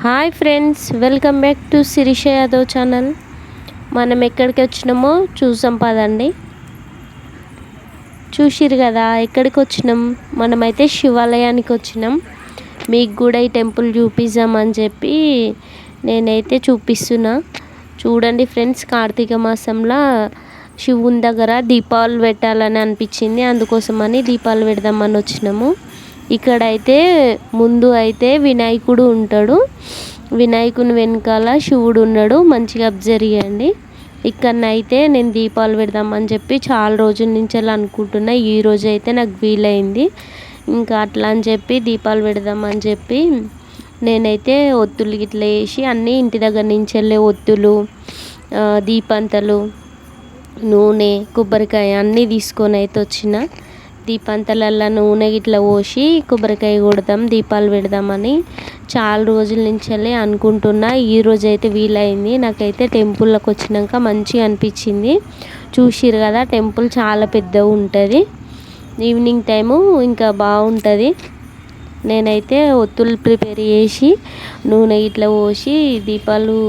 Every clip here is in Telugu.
Hi friends, welcome back to Shirisha Yadav channel. మనం ఎక్కడికి వచ్చినామో చూసాం పదండి. చూసిరు కదా ఎక్కడికి వచ్చినాం. మనమైతే శివాలయానికి వచ్చినాం. మీకు కూడా ఈ టెంపుల్ చూపిద్దామని చెప్పి నేనైతే చూపిస్తున్నా. చూడండి ఫ్రెండ్స్, కార్తీక మాసంలో శివుని దగ్గర దీపాలు పెట్టాలని అనిపించింది. అందుకోసమని దీపాలు పెడదామని వచ్చినాము. ఇక్కడైతే ముందు అయితే వినాయకుడు ఉంటాడు. వినాయకుని వెనకాల శివుడు ఉన్నాడు. మంచిగా అబ్జర్వ్ చేయండి. ఇక్కడనైతే నేను దీపాలు పెడదామని చెప్పి చాలా రోజుల నుంచి అలా అనుకుంటున్నా. ఈ రోజు అయితే నాకు వీలైంది. ఇంకా అట్లా అని చెప్పి దీపాలు పెడదామని చెప్పి నేనైతే ఒత్తులు గిట్లా వేసి అన్నీ ఇంటి దగ్గర నుంచి వెళ్ళే ఒత్తులు, దీపంతలు, నూనె, కొబ్బరికాయ అన్నీ తీసుకొని అయితే వచ్చిన. దీపంతలల్లో నూనె గిట్లా పోసి కొబ్బరికాయ కొడదాం, దీపాలు పెడదామని చాలా రోజుల నుంచి అనుకుంటున్నా. ఈ రోజు అయితే వీలైంది. నాకైతే టెంపుల్లోకి వచ్చినాక మంచిగా అనిపించింది. చూసిరు కదా, టెంపుల్ చాలా పెద్దగా ఉంటుంది. ఈవినింగ్ టైము ఇంకా బాగుంటుంది. నేనైతే ఒత్తులు ప్రిపేర్ చేసి నూనె ఇట్లా పోసి దీపాలు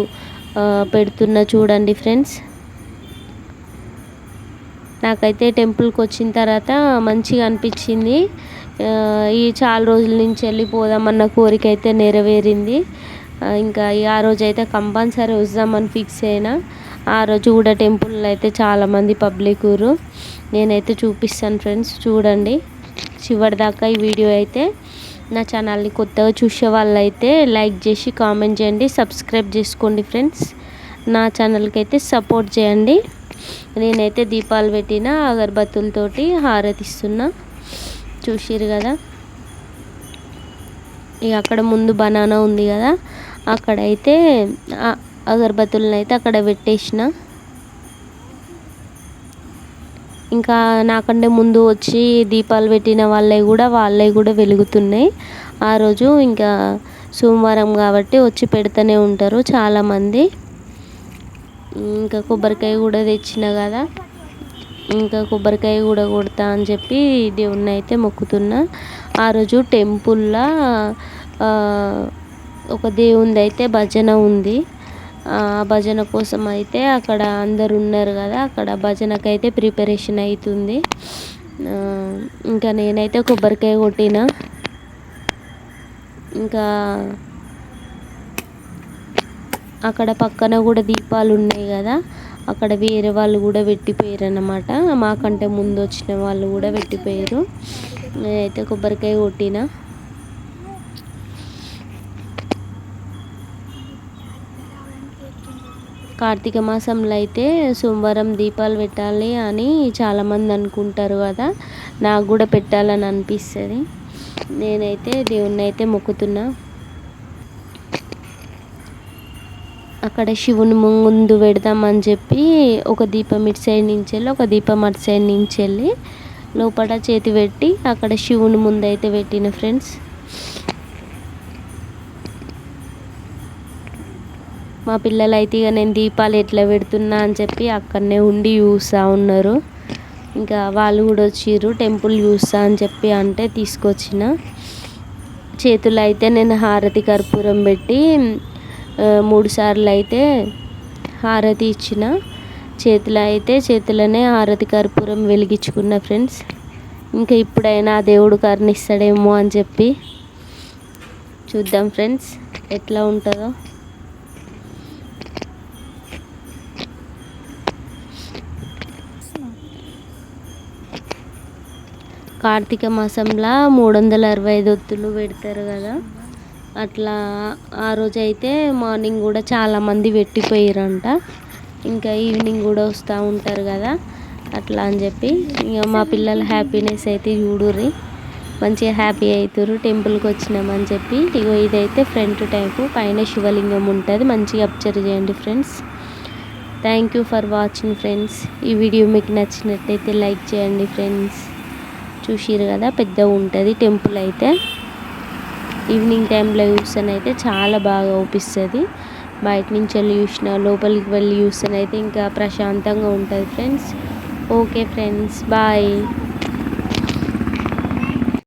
పెడుతున్నా. చూడండి ఫ్రెండ్స్, నాకైతే టెంపుల్కి వచ్చిన తర్వాత మంచిగా అనిపించింది. ఈ చాలా రోజుల నుంచి వెళ్ళిపోదామన్న కోరిక అయితే నెరవేరింది. ఇంకా ఆ రోజు అయితే కంపల్సరీ వద్దామని ఫిక్స్ అయినా. ఆ రోజు కూడా టెంపుల్లో అయితే చాలామంది పబ్లిక్ ఊరు. నేనైతే చూపిస్తాను ఫ్రెండ్స్, చూడండి చివరి దాకా ఈ వీడియో అయితే. నా ఛానల్ని కొత్తగా చూసే వాళ్ళు అయితే లైక్ చేసి కామెంట్ చేయండి, సబ్స్క్రైబ్ చేసుకోండి ఫ్రెండ్స్. నా ఛానల్కి అయితే సపోర్ట్ చేయండి. నేనైతే దీపాలు పెట్టిన అగరబత్తులతోటి హారతిస్తున్నా. చూసిరు కదా, ఇక అక్కడ ముందు బనానా ఉంది కదా, అక్కడైతే అగరబత్తులను అయితే అక్కడ పెట్టేసిన. ఇంకా నాకంటే ముందు వచ్చి దీపాలు పెట్టిన వాళ్ళవి కూడా వెలుగుతున్నాయి. ఆ రోజు ఇంకా సోమవారం కాబట్టి వచ్చి పెడుతూనే ఉంటారు చాలామంది. ఇంకా కొబ్బరికాయ కూడా తెచ్చిన కదా, ఇంకా కొబ్బరికాయ కూడా కొడతా అని చెప్పి దేవుణ్ణి అయితే మొక్కుతున్నా. ఆ రోజు టెంపుల్లో ఒక దేవునిది అయితే భజన ఉంది. ఆ భజన కోసం అయితే అక్కడ అందరు ఉన్నారు కదా, అక్కడ భజనకైతే ప్రిపరేషన్ అవుతుంది. ఇంకా నేనైతే కొబ్బరికాయ కొట్టిన. ఇంకా అక్కడ పక్కన కూడా దీపాలు ఉన్నాయి కదా, అక్కడ వేరే వాళ్ళు కూడా పెట్టిపోయారు అన్నమాట. మాకంటే ముందు వచ్చిన వాళ్ళు కూడా పెట్టిపోయారు. నేనైతే కొబ్బరికాయ కొట్టిన. కార్తీక మాసంలో అయితే సోమవారం దీపాలు పెట్టాలి అని చాలామంది అనుకుంటారు కదా, నాకు కూడా పెట్టాలని అనిపిస్తుంది. నేనైతే దేవుణ్ణి అయితే మొక్కుతున్నా. అక్కడ శివుని ముందు పెడదామని చెప్పి ఒక దీపం ఇటు సైడ్ నుంచి వెళ్ళి ఒక దీపం అటు సైడ్ నుంచి వెళ్ళి లోపల చేతి పెట్టి అక్కడ శివుని ముందు అయితే పెట్టిన ఫ్రెండ్స్. మా పిల్లలు అయితే ఇక నేను దీపాలు ఎట్లా పెడుతున్నా అని చెప్పి అక్కడనే ఉండి చూస్తూ ఉన్నారు. ఇంకా వాళ్ళు కూడా వచ్చిర్రు టెంపుల్ చూస్తా అని చెప్పి అంటే తీసుకొచ్చిన. చేతులు అయితే నేను హారతి కర్పూరం పెట్టి 3 సార్లు అయితే హారతి ఇచ్చిన. చేతులనే హారతి కర్పూరం వెలిగించుకున్న ఫ్రెండ్స్. ఇంకా ఇప్పుడైనా దేవుడు కరుణిస్తాడేమో అని చెప్పి చూద్దాం ఫ్రెండ్స్ ఎట్లా ఉంటుందో. కార్తీక మాసంలో 365 ఒత్తులు పెడతారు కదా, అట్లా ఆ రోజు అయితే మార్నింగ్ కూడా చాలామంది పెట్టిపోయారంట. ఇంకా ఈవినింగ్ కూడా వస్తూ ఉంటారు కదా, అట్లా అని చెప్పి ఇక మా పిల్లల హ్యాపీనెస్ అయితే చూడుర్రి. మంచిగా హ్యాపీ అవుతారు టెంపుల్కి వచ్చినామని చెప్పి. ఇగో ఇదైతే ఫ్రంట్ టైపు, పైన శివలింగం ఉంటుంది. మంచిగా అబ్జర్వ్ చేయండి friends. Thank you for watching friends. ఈ వీడియో మీకు నచ్చినట్లయితే లైక్ చేయండి ఫ్రెండ్స్. చూసిరు కదా, పెద్దగా ఉంటుంది టెంపుల్ అయితే. ఈవినింగ్ టైంలో చూస్తేనైతే చాలా బాగా అవుపిస్తుంది. బయట నుంచి వెళ్ళి చూసిన, లోపలికి వెళ్ళి చూస్తేనైతే ఇంకా ప్రశాంతంగా ఉంటుంది ఫ్రెండ్స్. Okay friends, bye.